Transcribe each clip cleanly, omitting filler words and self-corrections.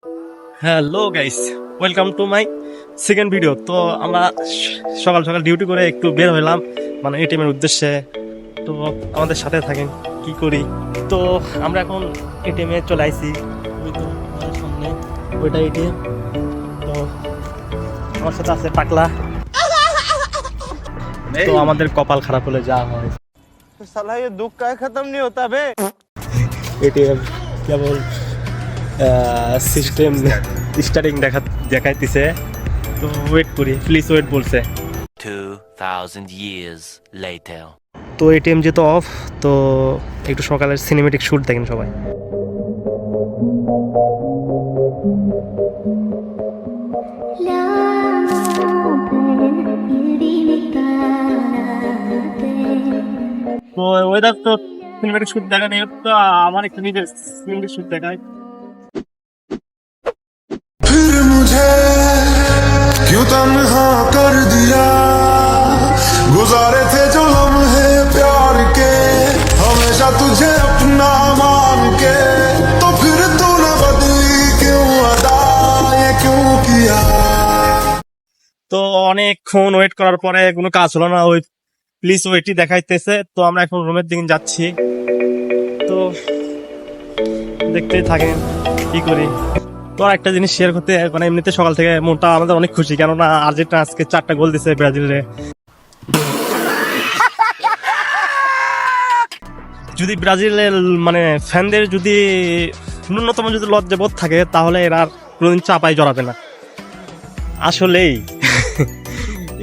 Hello guys, welcome to my second video. তো আমরা সকাল সকাল ডিউটি করে একটু বের হইলাম মানে এটিএমের উদ্দেশ্যে। তো আমাদের সাথে থাকেন কি করি। তো আমরা এখন এটিএমে চলে আইছি, ওই তো আমাদের সামনে ওইটা এটিএম। তো আমার সাথে আছে পাকলা। তো আমাদের কপাল খারাপ হলে যা হয়, साला ये दुख का खत्म नहीं होता बे। এটিএম কেবল সিস্টেম স্টার্টিং দেখাইতেছে। তো ওয়েট করি, প্লিজ ওয়েট বলছে। 2000 years later. তো এটিএম যেহেতু অফ, তো একটু সকালের সিনেমেটিক শ্যুট দেখেন সবাই। তো ওয়েদার তো সিনেমেটিক শ্যুট দেখা নেই, তো আমার একটু নিজের সিনেমেটিক শ্যুট দেখায়। फिर मुझे क्यों तन्हा कर दिया, गुजारे थे जो लम्हे प्यार के, हमेशा तुझे अपना मान के, तो फिर तूने बदली क्यों अदा, ये क्यों किया। তো অনেকক্ষণ ওয়েট করার পরে কোনো কাজ হলো না, ওই প্লিজ ওয়েটই দেখাইতেছে। তো আমরা এখন রুমের দিকে যাচ্ছি, তো দেখতেই থাকেন কি করি। তো আর একটা জিনিস শেয়ার করতে, মানে এমনিতে সকাল থেকে মনটা আমাদের অনেক খুশি, কেননা আর্জেন্টিনা আজকে 4টা গোল দিছে ব্রাজিলে। যদি ব্রাজিলের মানে ফ্যানদের যদি ন্যূনতম যদি লজ্জাবোধ থাকে, তাহলে এরা আর কোনোদিন চাপাই জড়াবে না। আসলেই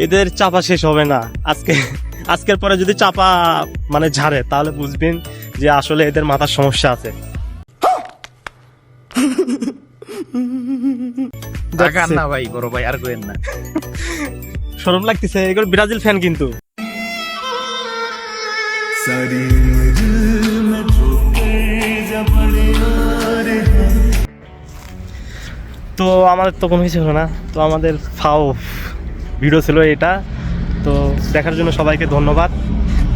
এদের চাপা শেষ হবে না। আজকের পরে যদি চাপা মানে ঝাড়ে, তাহলে বুঝবেন যে আসলে এদের মাথার সমস্যা আছে। টাকা না ভাই, বড় ভাই আর কইেন না। শরম লাগতেছে, এগুলো ব্রাজিল ফ্যান কিন্তু। তো আমাদের তো কোনো কিছু হলো না, তো আমাদের ফাও ভিডিও ছিল এটা। তো দেখার জন্য সবাইকে ধন্যবাদ।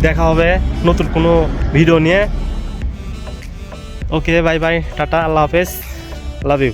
দেখা হবে নতুন কোনো ভিডিও নিয়ে। ওকে, বাই বাই, টাটা, আল্লাহ হাফেজ, লাভ ইউ।